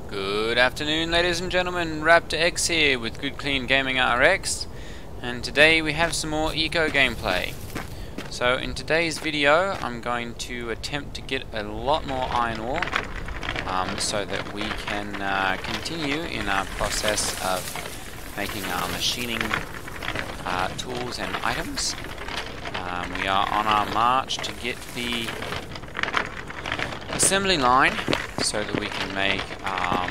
Good afternoon, ladies and gentlemen. Raptor X here with Good Clean Gaming RX, and today we have some more eco gameplay. So in today's video I'm going to attempt to get a lot more iron ore so that we can continue in our process of making our machining tools and items. We are on our march to get the assembly line so that we can make our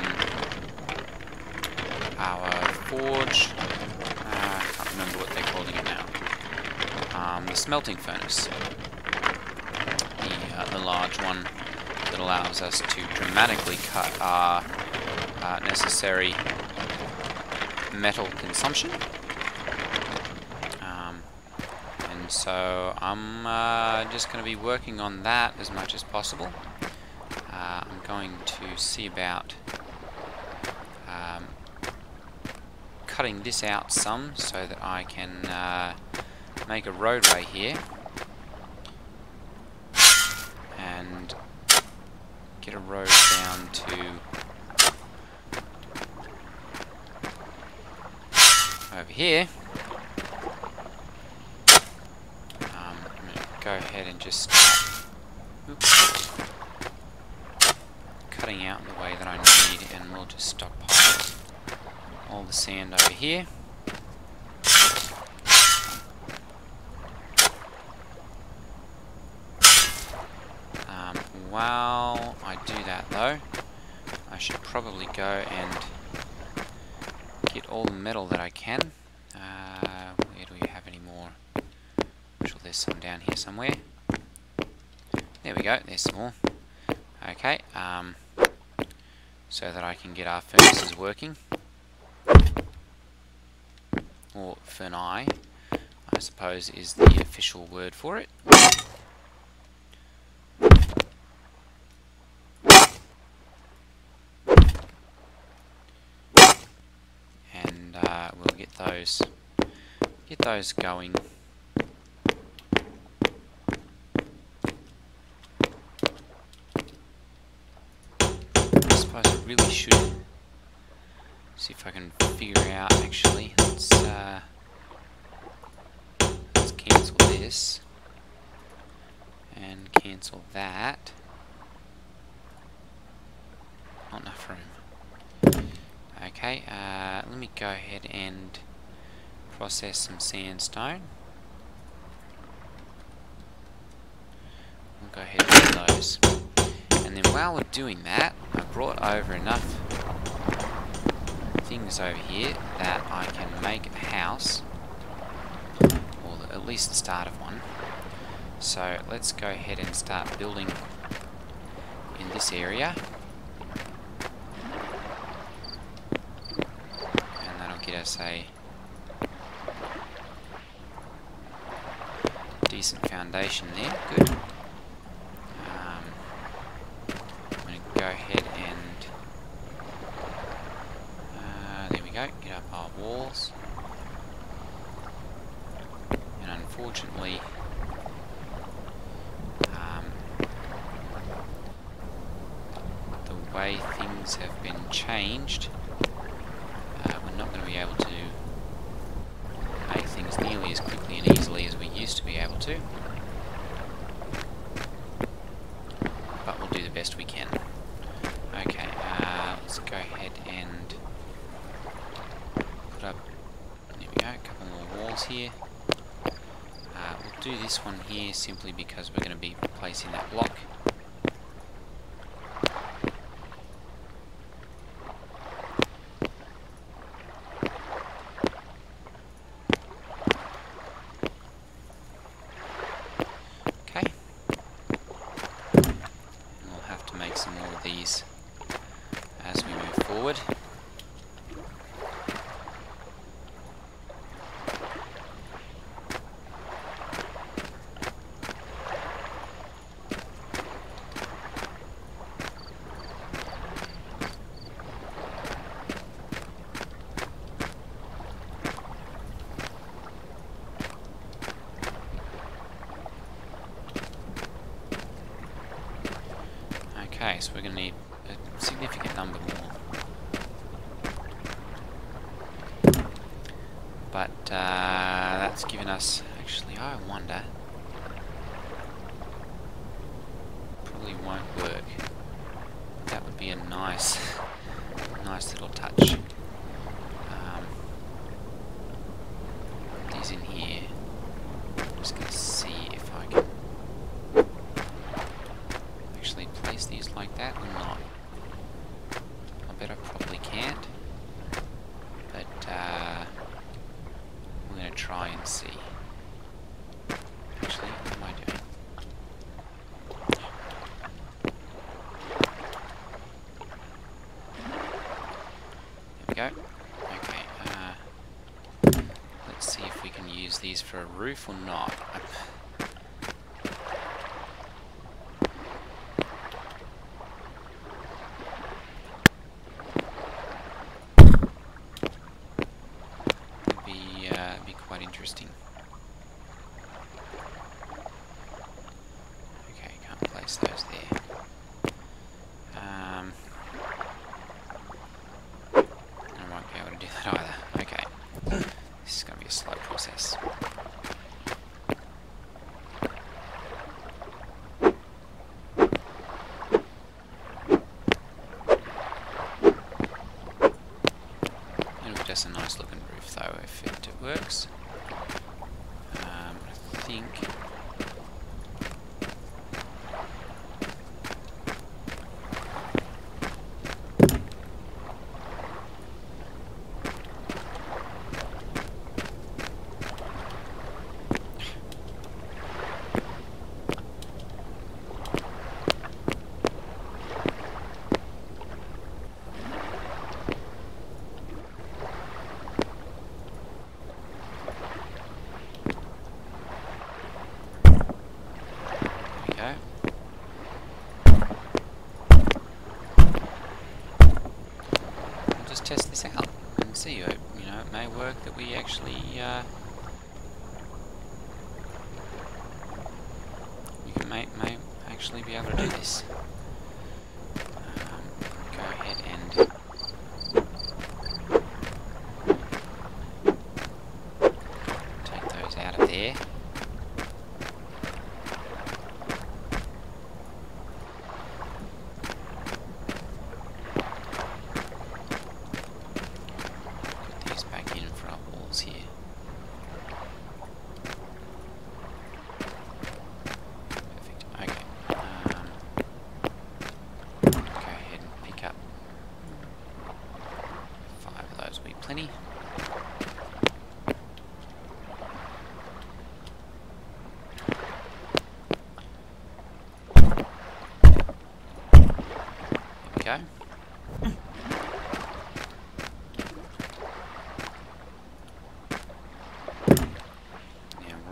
forge. I can't remember what they're calling it now. The smelting furnace, the large one that allows us to dramatically cut our necessary metal consumption. And so I'm just going to be working on that as much as possible. I'm going to see about cutting this out some so that I can make a roadway here and get a road down to over here. I'm going to go ahead and just start cutting out the way that I need, and we'll just stockpile all the sand over here. While I do that though, I should probably go and get all the metal that I can. Where do we have any more? I'm sure there's some down here somewhere. There we go, there's some more. Okay, so that I can get our furnaces working. Or furnae, I suppose, is the official word for it. And we'll get those going. I suppose I really should see if I can figure out, actually. Let's cancel this and cancel that. Not enough room. Okay, let me go ahead and process some sandstone. We'll go ahead and do those. And then while we're doing that, I brought over enough things over here that I can make a house, or at least the start of one. So let's go ahead and start building in this area, and that'll get us a decent foundation there. Good. I'm going to go ahead and get up our walls, and unfortunately the way things have been changed, we're not going to be able to make things nearly as quickly and easily as we used to be able to, but we'll do the best we can. Okay, let's go ahead and put up, there we go, a couple more walls here. We'll do this one here simply because we're going to be replacing that block. Okay. And we'll have to make some more of these as we move forward. Okay, so we're going to need a significant number more. but that's given us, actually I wonder, probably won't work. That would be a nice little touch. These in here, I'm just going to see if I can actually place these like that or not. I bet I probably can't, but we're going to try and see. Actually, what am I doing? There we go. Okay, let's see if we can use these for a roof or not. Be quite interesting. Okay, can't place those there. I won't be able to do that either. Okay, this is going to be a slow process. It'll be just a nice looking roof though if it works. I think test this out and see. You know, it may work that we actually may actually be able to do this. Go ahead and take those out of there. Here. Perfect. Okay. Go ahead and pick up 5 of those. Will be plenty. There we go.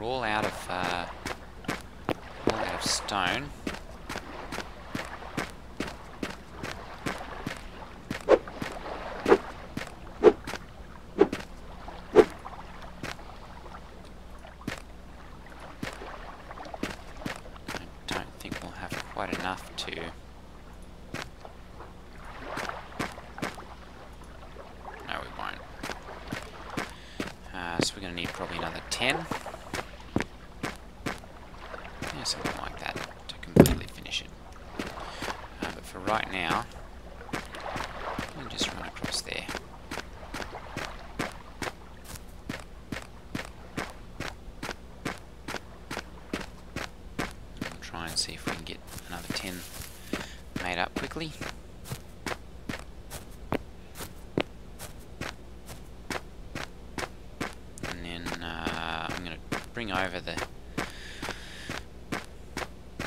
All out of stone. I don't think we'll have quite enough to. No, we won't. So we're going to need probably another 10. Something like that to completely finish it. But for right now, I'll just run across there. We'll try and see if we can get another 10 made up quickly. And then I'm going to bring over the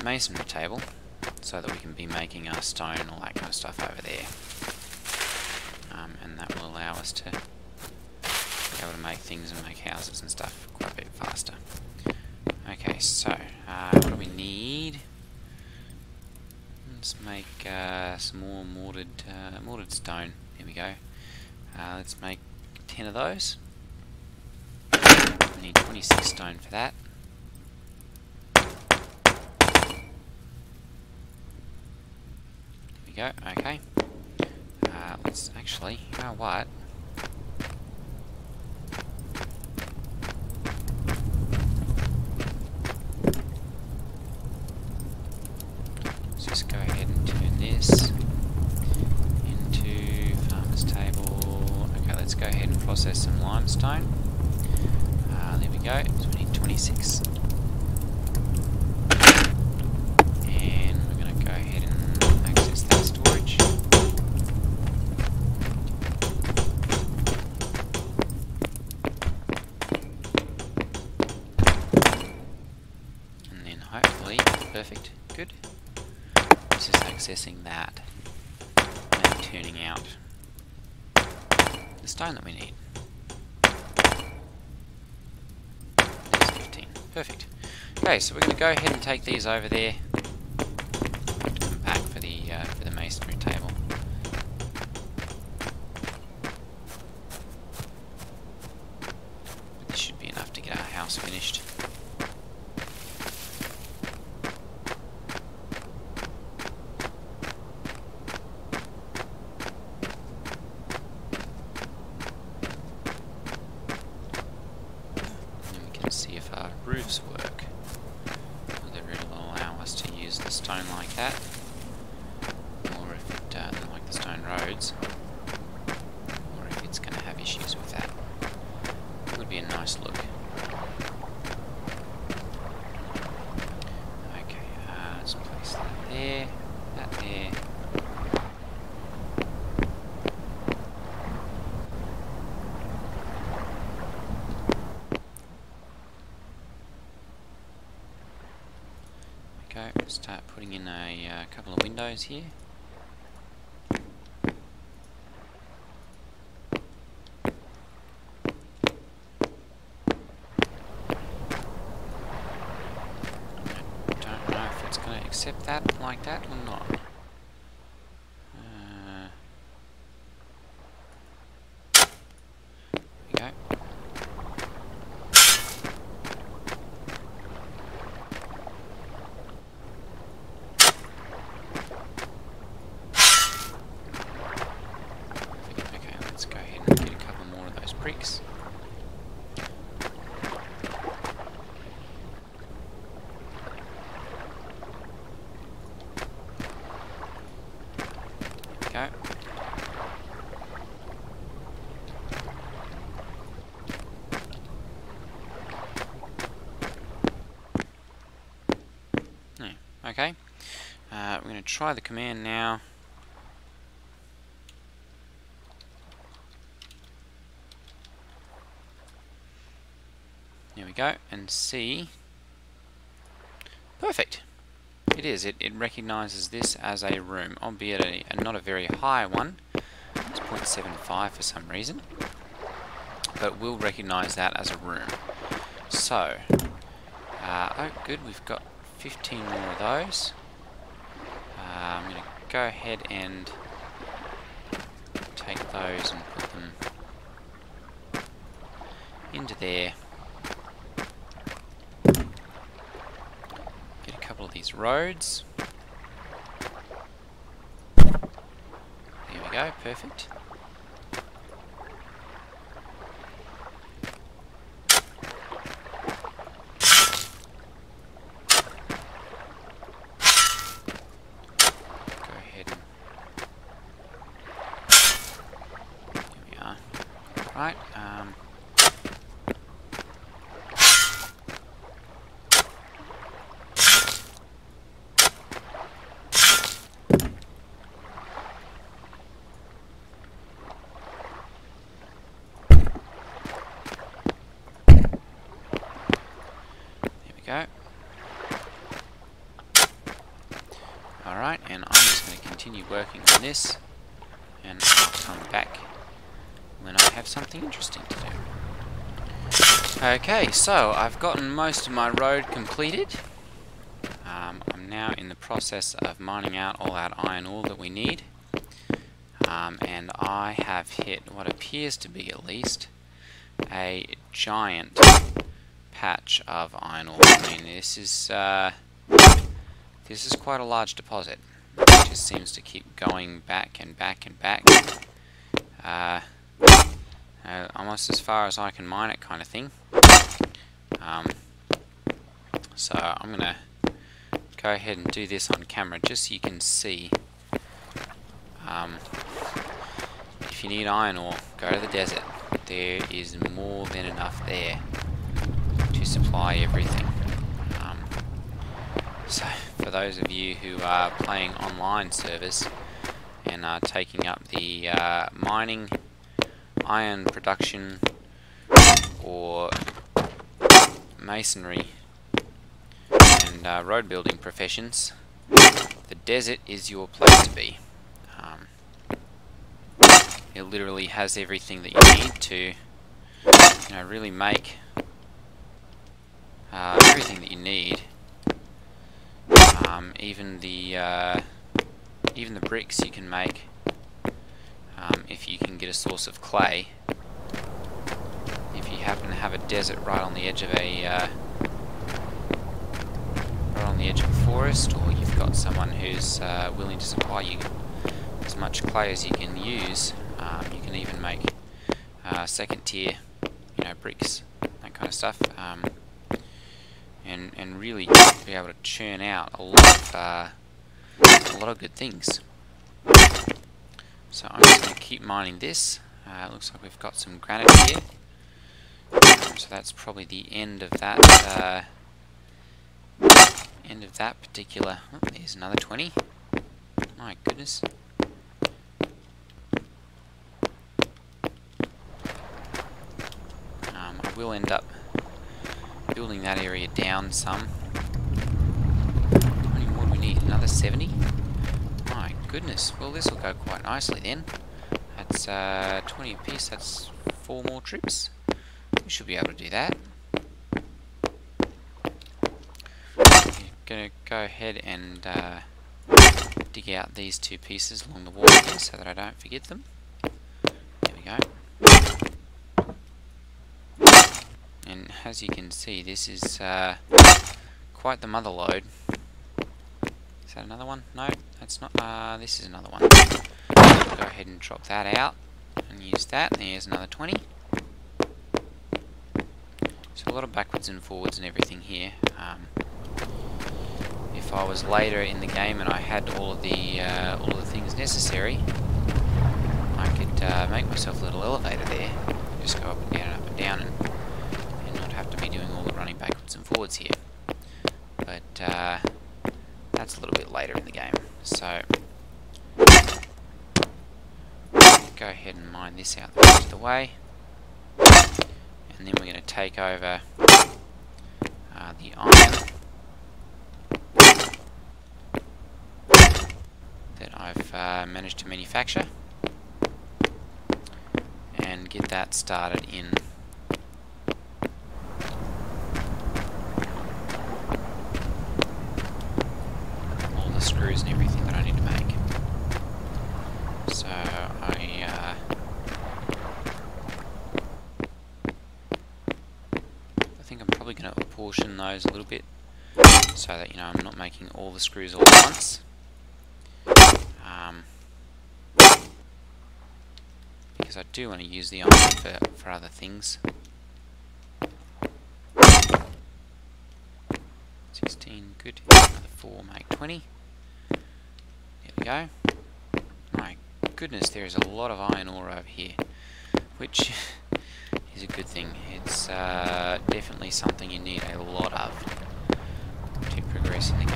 masonry table so that we can be making our stone and all that kind of stuff over there, and that will allow us to be able to make things and make houses and stuff quite a bit faster. Okay, so what do we need? Let's make some more mortared stone. Here we go. Let's make 10 of those. We need 26 stone for that. Go. Okay. Let's actually, you know what? process some limestone. There we go, so we need 26. And we're going to go ahead and access that storage. And then hopefully, perfect, good. This is accessing that and turning out the stone that we need. There's 15. Perfect. Okay, so we're going to go ahead and take these over there. Put them back for the masonry table. But this should be enough to get our house finished. See if our roofs work, whether it'll allow us to use the stone like that, or if it, like the stone roads, or if it's going to have issues with that. It would be a nice look. Okay, let's place that there, that there. Okay, start putting in a couple of windows here. I don't know if it's going to accept that like that or not. There we go. Bricks. There we go. Okay. We're going to try the command now. There we go, and see. Perfect. It is. It recognizes this as a room, albeit not a very high one. It's 0.75 for some reason, but we'll recognize that as a room. So, oh good, we've got 15 more of those. I'm going to go ahead and take those and put them into there. Get a couple of these roads. There we go, perfect. Go ahead and... Here we are. Right, go. Alright, and I'm just going to continue working on this, and I'll come back when I have something interesting to do. Okay, so I've gotten most of my road completed. I'm now in the process of mining out all that iron ore that we need, and I have hit what appears to be at least a giant patch of iron ore. I mean, this is quite a large deposit. It just seems to keep going back and back and back. Almost as far as I can mine it, kind of thing. So I'm gonna go ahead and do this on camera just so you can see. If you need iron ore, go to the desert. there is more than enough there to supply everything. So for those of you who are playing online servers and are taking up the mining, iron production, or masonry and road building professions, the desert is your place to be. It literally has everything that you need to, really make everything that you need. Even the bricks you can make if you can get a source of clay. If you happen to have a desert right on the edge of a forest, or you've got someone who's willing to supply you as much clay as you can use, you can even make second tier, bricks, that kind of stuff, and really be able to churn out a lot of good things. So I'm just going to keep mining this. It looks like we've got some granite here. So that's probably the end of that. End of that particular. Oh, there's another 20. My goodness. I will end up building that area down some. How many more do we need? Another 70? My goodness. Well, this will go quite nicely then. That's 20 apiece. That's 4 more trips. We should be able to do that. Going to go ahead and dig out these 2 pieces along the wall here so that I don't forget them. There we go. And as you can see, this is quite the mother load. Is that another one? No, that's not. This is another one. Go ahead and drop that out and use that. There's another 20. So a lot of backwards and forwards and everything here. If I was later in the game and I had all of the things necessary, I could make myself a little elevator there. Just go up and down and up and down, and not have to be doing all the running backwards and forwards here. But that's a little bit later in the game. So go ahead and mine this out the rest of the way, and then we're going to take over the iron that I've managed to manufacture, and get that started in all the screws and everything that I need to make. So I think I'm probably going to apportion those a little bit so that I'm not making all the screws all at once. Because I do want to use the iron for other things. 16, good. Another 4, make 20. There we go. My goodness, there is a lot of iron ore over here, which is a good thing. It's definitely something you need a lot of to progress in the game.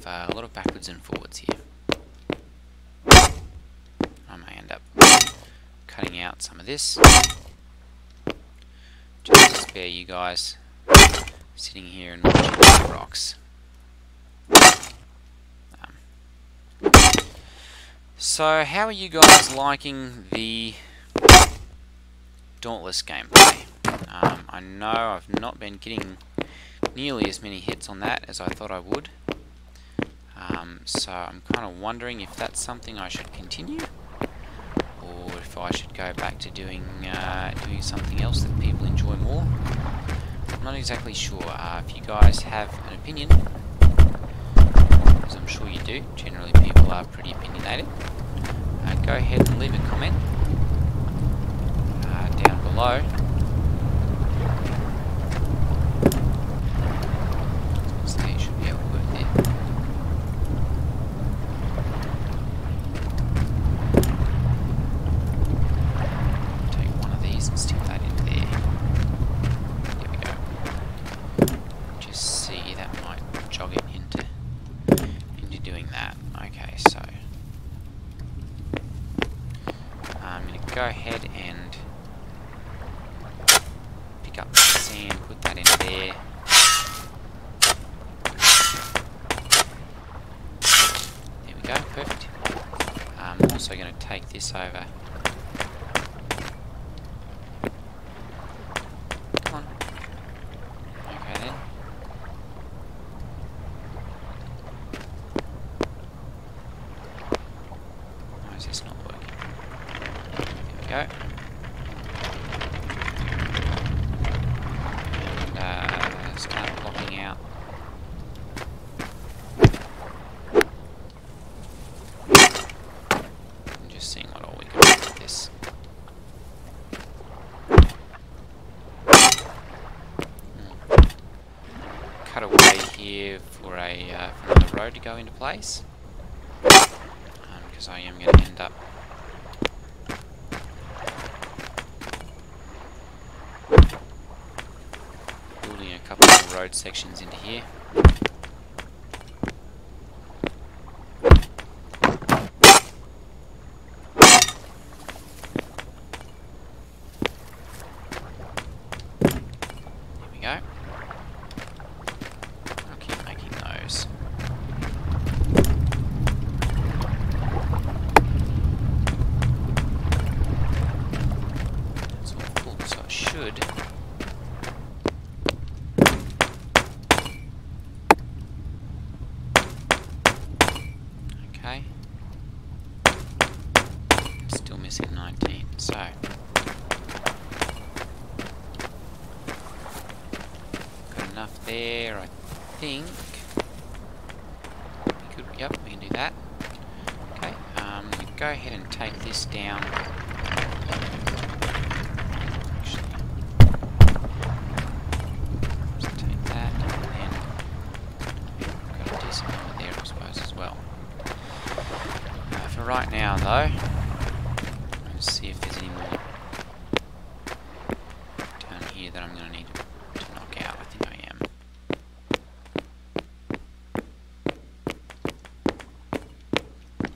A lot of backwards and forwards here. I may end up cutting out some of this just to spare you guys sitting here and watching the rocks. So how are you guys liking the Dauntless gameplay? I know I've not been getting nearly as many hits on that as I thought I would. So I'm kind of wondering if that's something I should continue, or if I should go back to doing something else that people enjoy more. I'm not exactly sure. If you guys have an opinion, because I'm sure you do, generally people are pretty opinionated, go ahead and leave a comment down below. pick up the sand, put that in there. There we go, perfect. I'm also going to take this over. Come on. Okay then. Why is this not working? There we go. And start blocking out. I'm just seeing what all we can do with this. Cut away here for another road to go into place, because I am going to end up building a couple of road sections into here. There we go. I'll keep making those. That's all full, so it should. Okay. Still missing 19, so. Got enough there, I think. We could, yep, we can do that. Okay, we go ahead and take this down. Actually, just take that, and then we've got a decent number there, I suppose, as well. For right now, though, let's see if there's any more down here that I'm going to need to knock out. I think I am.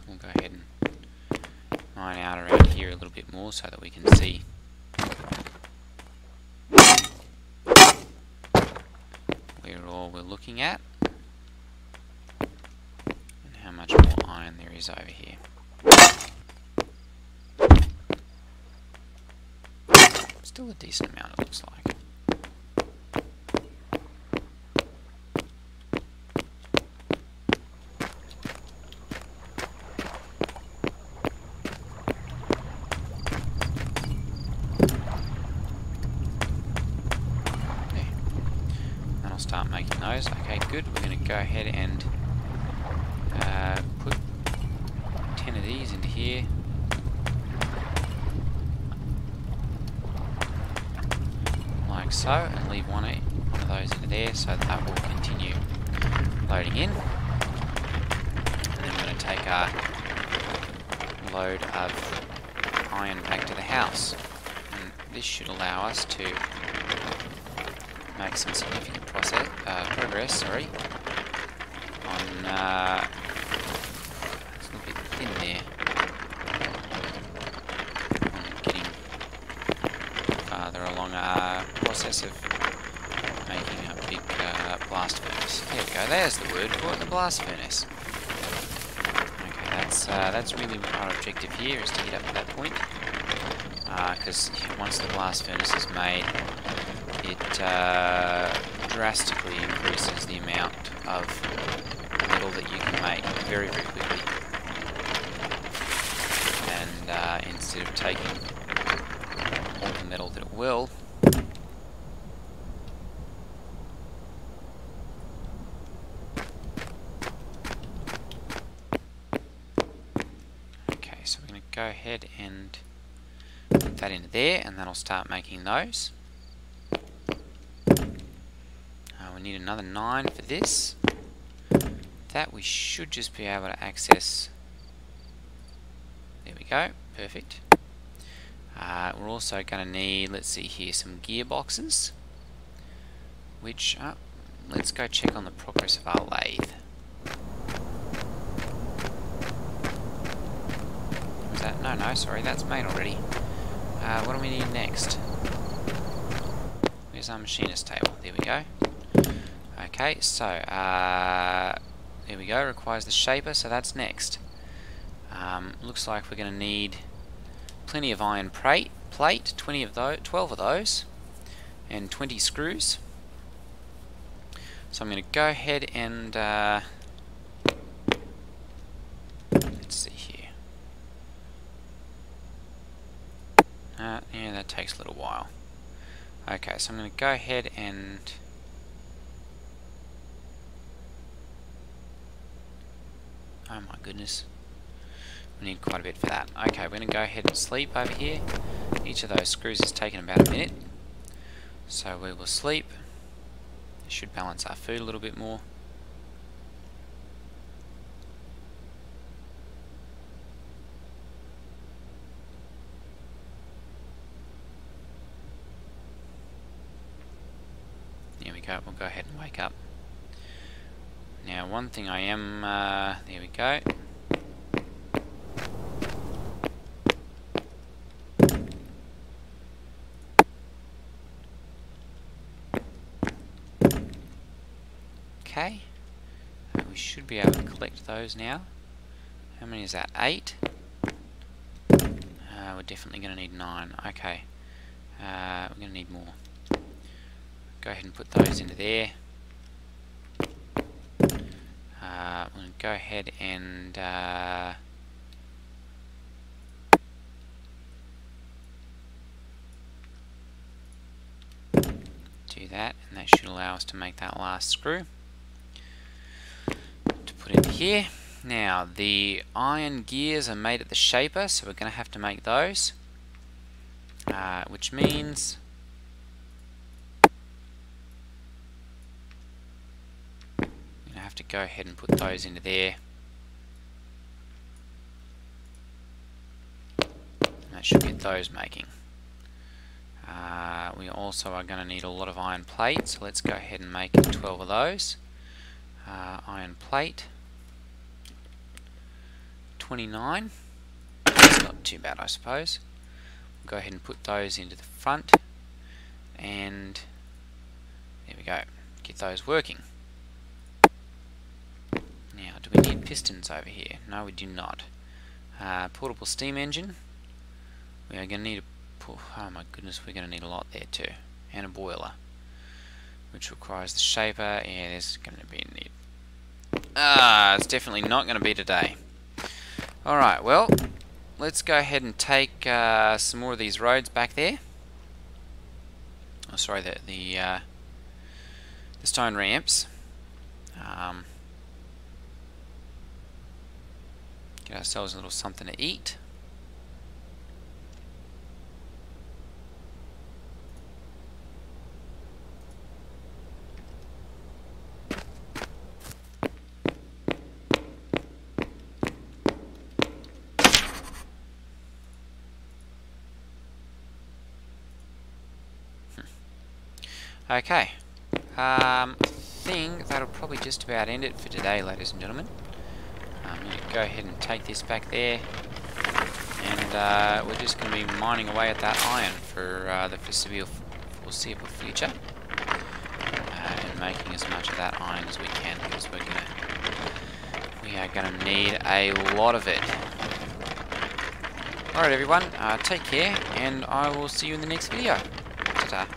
We'll go ahead and mine out around here a little bit more so that we can see where all we're looking at and how much more iron there is over here. Still a decent amount, it looks like. There. Then I'll start making those. Okay, good. We're going to go ahead and put 10 of these into here. Like so, and leave one of those into there, so that will continue loading in. And then we're going to take our load of iron back to the house, and this should allow us to make some significant progress. Sorry, on it's a little bit thin there. Farther along our process of making a big blast furnace. There we go, there's the word for it, the blast furnace. Okay, that's really our objective here, is to get up to that point. Because once the blast furnace is made, it drastically increases the amount of metal that you can make very, very quickly. And instead of taking all the metal that it will, okay, so we're going to go ahead and put that into there, and that'll start making those. We need another 9 for this. That we should just be able to access. There we go, perfect. We're also going to need, let's see here, some gearboxes, which, let's go check on the progress of our lathe. Was that? No, sorry, that's made already. What do we need next? where's our machinist table? There we go. Okay, so there we go, requires the shaper, so that's next. Looks like we're going to need plenty of iron plate, 12 of those, and 20 screws. So I'm going to go ahead and let's see here. Yeah, that takes a little while. Okay, so I'm going to go ahead and oh my goodness, we need quite a bit for that. Okay, we're going to go ahead and sleep over here. Each of those screws is taking about a minute, so we will sleep. It should balance our food a little bit more. There we go, we'll go ahead and wake up. Now one thing I am, there we go. Okay, we should be able to collect those now. How many is that? 8? We're definitely going to need 9. Okay, we're going to need more. Go ahead and put those into there. I'm going to go ahead and do that, and that should allow us to make that last screw to put into here. Now the iron gears are made at the shaper, so we're going to have to make those, which means have to go ahead and put those into there. And that should get those making. We also are going to need a lot of iron plate, so let's go ahead and make 12 of those. Iron plate, 29. That's not too bad, I suppose. We'll go ahead and put those into the front, and there we go. Get those working. Now, do we need pistons over here? No, we do not. Portable steam engine. We are going to need oh my goodness, we're going to need a lot there too. And a boiler, which requires the shaper. Yeah, there's going to be a need. It's definitely not going to be today. Alright, well, let's go ahead and take some more of these roads back there. Oh, sorry, the stone ramps. Get ourselves a little something to eat. Okay, I think that'll probably just about end it for today, ladies and gentlemen. I'm going to go ahead and take this back there, and we're just going to be mining away at that iron for the foreseeable future, and making as much of that iron as we can, because we are going to need a lot of it. Alright everyone, take care, and I will see you in the next video. Ta-ta.